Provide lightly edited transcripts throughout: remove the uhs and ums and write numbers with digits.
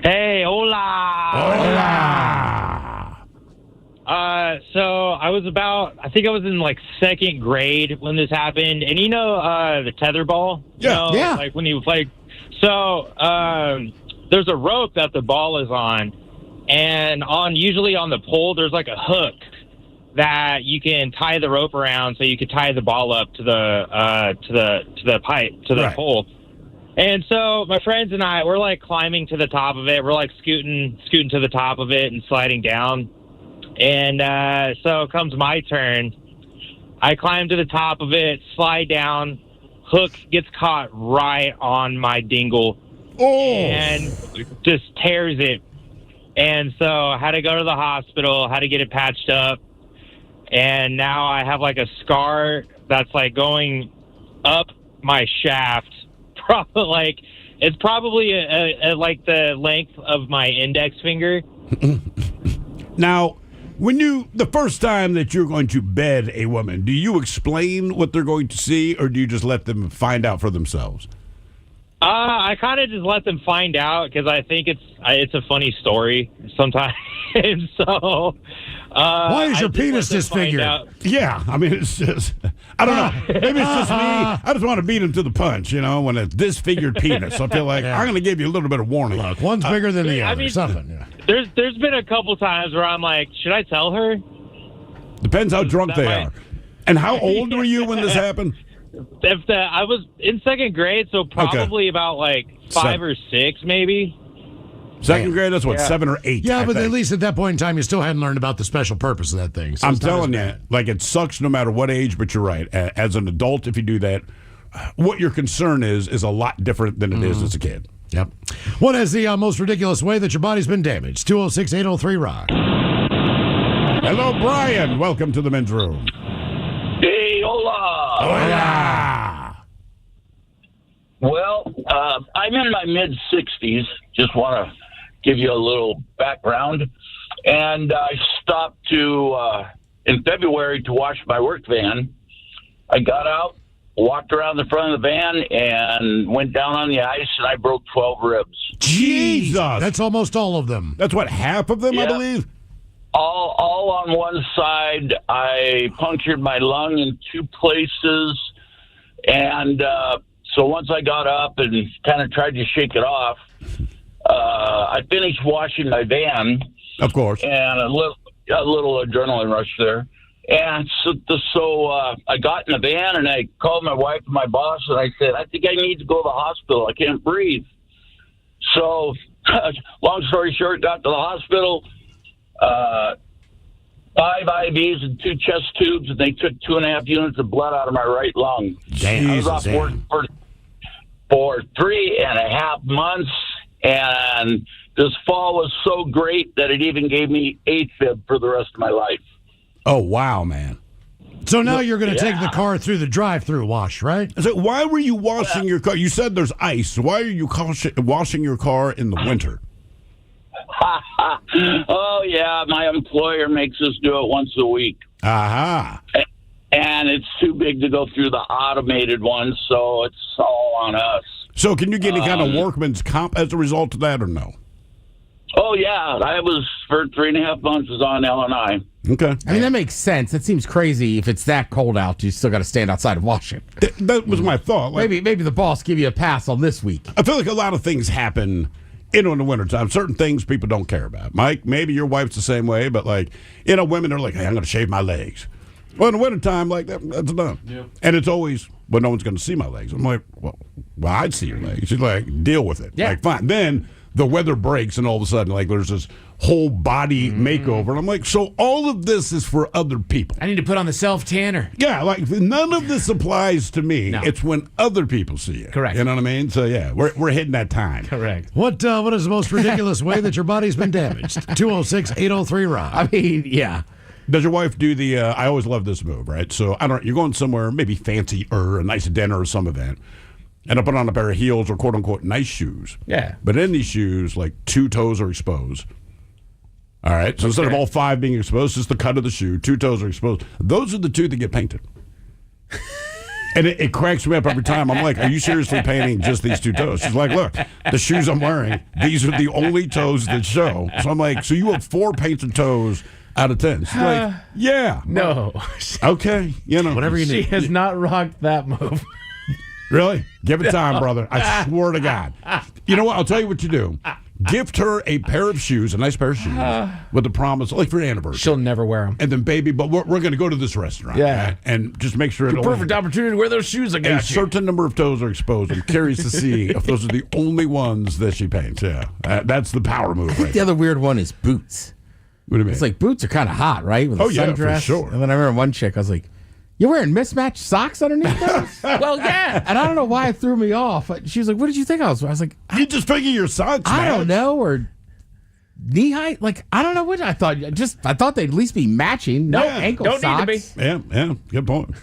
Hey, hola. Hola. So I think I was in like second grade when this happened, and the tetherball. Yeah. Like when you play. So there's a rope that the ball is on, and usually on the pole there's like a hook that you can tie the rope around, so you could tie the ball up to the pipe to the pole. And so my friends and I, we're like climbing to the top of it. We're like scooting to the top of it and sliding down. And so comes my turn. I climb to the top of it, slide down. Hook gets caught right on my dingle. And just tears it. And so I had to go to the hospital, had to get it patched up. And now I have like a scar that's like going up my shaft. It's probably like the length of my index finger. Now, the first time that you're going to bed a woman, do you explain what they're going to see, or do you just let them find out for themselves? I kind of just let them find out because I think it's a funny story sometimes. So, why is your penis disfigured? Yeah, I mean, it's just, I don't know. Maybe it's just me. I just want to beat him to the punch, when it's disfigured penis. I feel like I'm going to give you a little bit of warning. Look, one's bigger than the other. Something. Yeah. There's been a couple times where I'm like, should I tell her? Depends how drunk they are. And how old were you when this happened? I was in second grade, so probably about like 5 or 6, maybe. Second grade, that's what, 7 or 8. Yeah, but at least at that point in time, you still hadn't learned about the special purpose of that thing. So I'm telling you, like, it sucks no matter what age, but you're right. As an adult, if you do that, what your concern is a lot different than it is as a kid. Yep. What is the most ridiculous way that your body's been damaged? 206-803-ROCK. Hello, Brian. Welcome to the men's room. Hey, hola. Hola. Well, I'm in my mid-60s. Just want to give you a little background. And I stopped in February to wash my work van. I got out, walked around the front of the van, and went down on the ice, and I broke 12 ribs. Jesus. That's almost all of them. That's what, half of them, I believe? All on one side. I punctured my lung in 2 places. And so once I got up and kind of tried to shake it off, I finished washing my van. Of course. And a little adrenaline rush there. And so I got in the van, and I called my wife and my boss, and I said, I think I need to go to the hospital. I can't breathe. So long story short, got to the hospital. 5 IVs and 2 chest tubes, and they took 2.5 units of blood out of my right lung. Damn. I was off work for 3.5 months, and this fall was so great that it even gave me AFib for the rest of my life. Oh, wow, man. So now you're going to take the car through the drive-through wash, right? So why were you washing your car? You said there's ice. Why are you washing your car in the winter? Oh, yeah, my employer makes us do it once a week. Aha. And it's too big to go through the automated one, so it's all on us. So can you get any kind of workman's comp as a result of that or no? Oh, yeah. I was, for 3.5 months, was on L&I. Okay. I mean, that makes sense. It seems crazy if it's that cold out, you still got to stand outside and wash it. That was my thought. Like, maybe the boss give you a pass on this week. I feel like a lot of things happen in the wintertime. Certain things people don't care about. Mike, maybe your wife's the same way, but women are like, hey, I'm going to shave my legs. Well, in the wintertime, that's done. Yeah. And it's always, no one's going to see my legs. I'm like, well, I'd see your legs. She's like, deal with it. Yeah. Like, fine. Then the weather breaks, and all of a sudden, there's this whole body makeover. And I'm like, so all of this is for other people. I need to put on the self-tanner. Yeah, none of this applies to me. No. It's when other people see it. Correct. You know what I mean? So, yeah, we're hitting that time. Correct. What is the most ridiculous way that your body's been damaged? 206-803-ROCK. I mean, yeah. Does your wife do the, I always love this move, right? So, you're going somewhere, maybe fancy or a nice dinner or some event, and I put on a pair of heels or quote-unquote nice shoes. Yeah. But in these shoes, 2 toes are exposed. All right? So instead of all 5 being exposed, just the cut of the shoe, 2 toes are exposed. Those are the 2 that get painted. And it cracks me up every time. I'm like, are you seriously painting just these 2 toes? She's like, look, the shoes I'm wearing, these are the only toes that show. So I'm like, so you have 4 painted toes out of 10. She's like, yeah. No. Okay. Whatever you She need. has not rocked that move. Really? Give it time, brother. I swear to God. You know what? I'll tell you what you do. Gift her a pair of shoes, a nice pair of shoes, with the promise, like for an anniversary. She'll never wear them. And then, baby, but we're going to go to this restaurant. Yeah. And just make sure Perfect opportunity to wear those shoes I a got you. certain number of toes are exposed. I'm curious to see if those are the only ones that she paints. Yeah. That's the power move right The there. other weird one is boots. What do you mean? It's like boots are kind of hot, right? With a yeah, for sundress. sure. And then I remember one chick, I was like, "You're wearing mismatched socks underneath those?" Well, yeah. And I don't know why it threw me off. She was like, "What did you think I was?" I was like, You just figure your socks, I man. don't know, or knee height. Like, I don't know what I thought. I thought they'd at least be matching. No Yeah. ankle Don't socks. need to be. Yeah, good point.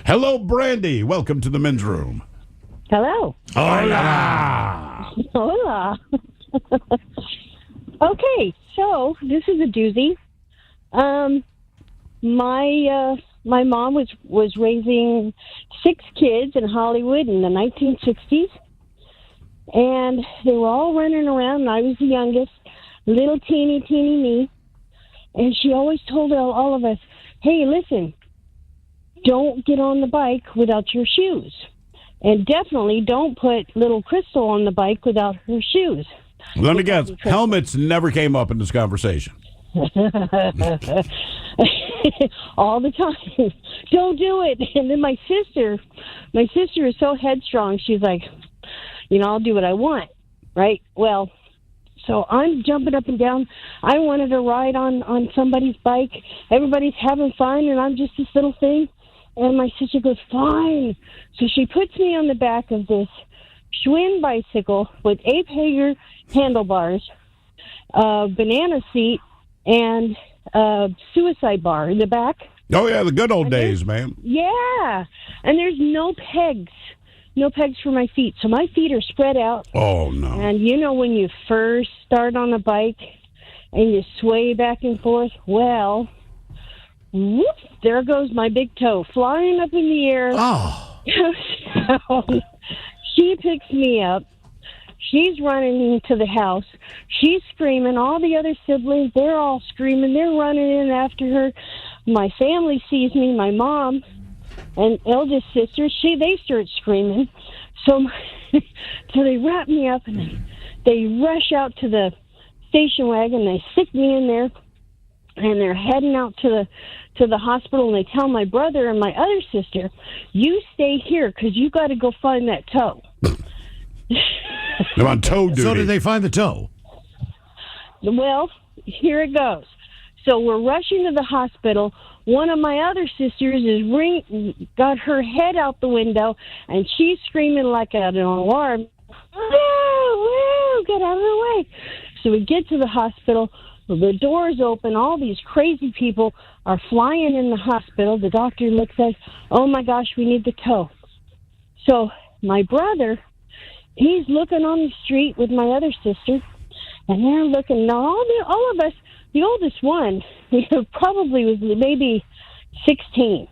Hello, Brandy. Welcome to the men's room. Hello. Hola. Hola. Okay, so this is a doozy. My mom was raising 6 kids in Hollywood in the 1960s, and they were all running around, and I was the youngest, little teeny me. And she always told all of us, "Hey, listen, don't get on the bike without your shoes, and definitely don't put little Crystal on the bike without her shoes." Let me guess. Helmets never came up in this conversation. All the time. Don't do it. And then my sister is so headstrong. She's like, I'll do what I want, right? Well, so I'm jumping up and down. I wanted to ride on somebody's bike. Everybody's having fun, and I'm just this little thing. And my sister goes, "Fine." So she puts me on the back of this Schwinn bicycle with Abe Hager handlebars, banana seat, and suicide bar in the back. Oh, yeah, the good old days, man. Yeah. And there's no pegs for my feet. So my feet are spread out. Oh, no. And when you first start on a bike and you sway back and forth, well, whoop, there goes my big toe flying up in the air. Oh. So she picks me up. She's running into the house. She's screaming. All the other siblings, they're all screaming. They're running in after her. My family sees me, my mom and eldest sister. They start screaming. So they wrap me up and they rush out to the station wagon. They stick me in there, and they're heading out to the hospital. And they tell my brother and my other sister, "You stay here because you got to go find that toe." I'm on toe duty. So did they find the toe? Well, here it goes. So we're rushing to the hospital. One of my other sisters got her head out the window, and she's screaming like an alarm. Woo, get out of the way. So we get to the hospital. The doors open. All these crazy people are flying in the hospital. The doctor looks at us. "Oh, my gosh, we need the toe." So my brother, he's looking on the street with my other sister, and they're looking. Now, all of us, the oldest one, probably was maybe 16.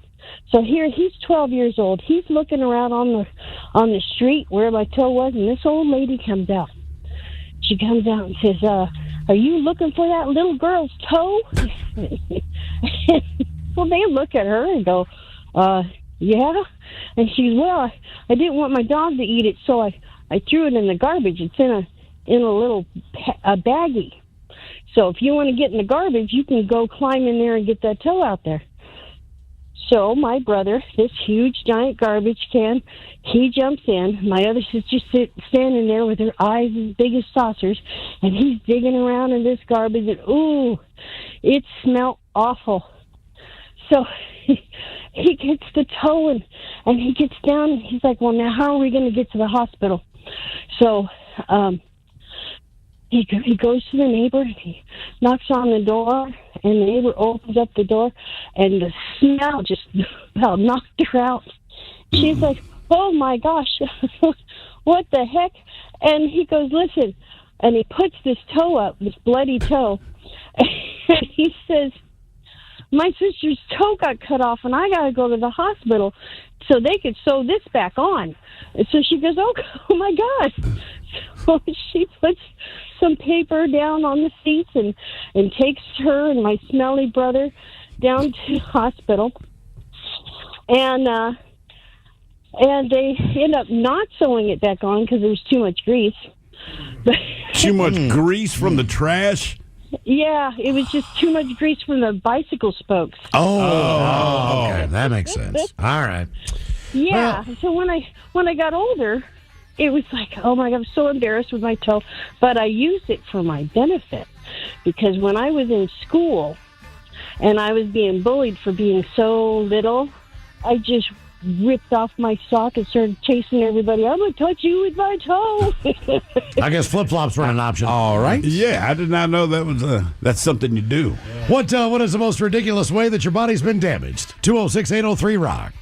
So here, he's 12 years old. He's looking around on the street where my toe was, and this old lady comes out. She comes out and says, "Are you looking for that little girl's toe?" Well, they look at her and go, "Yeah." And she's, "Well, I didn't want my dog to eat it, so I threw it in the garbage. It's in a little baggie. So if you want to get in the garbage, you can go climb in there and get that toe out there." So my brother, this huge giant garbage can, he jumps in. My other sister's standing there with her eyes as big as saucers, and he's digging around in this garbage, and ooh, it smelled awful. So he gets the toe, and he gets down, and he's like, "Well, now how are we going to get to the hospital?" So he goes to the neighbor, and he knocks on the door, and the neighbor opens up the door, and the smell just about knocked her out. She's like, "Oh, my gosh, what the heck?" And he goes, "Listen," and he puts this toe up, this bloody toe, and he says, my sister's toe got cut off, and I got to go to the hospital so they could sew this back on. And so she goes, oh my God. So she puts some paper down on the seats and takes her and my smelly brother down to the hospital. And they end up not sewing it back on because there was too much grease. Too much grease from the trash? Yeah, it was just too much grease from the bicycle spokes. Oh, okay. That makes sense. All right. Yeah. So when I got older, it was like, oh my God, I'm so embarrassed with my toe. But I used it for my benefit because when I was in school and I was being bullied for being so little, I just ripped off my sock and started chasing everybody. I'm going to touch you with my toe. I guess flip-flops weren't an option. All right. Yeah, I did not know that was that's something you do. What is the most ridiculous way that your body's been damaged? 206-803-ROCK.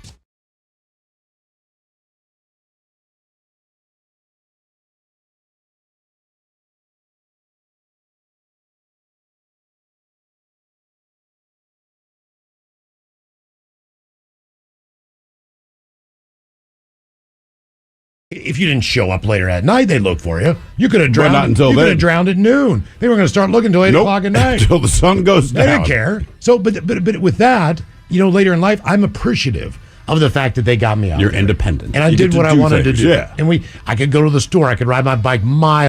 If you didn't show up later at night, they'd look for you. You could have drowned. Not until you could then. have drowned at noon. They were going to start looking until 8 o'clock at night. Until the sun goes They down. didn't care. So, but with that, later in life, I'm appreciative of the fact that they got me out. You're there. independent. And I You did get what to I do wanted things, to do. yeah. And I could go to the store. I could ride my bike miles.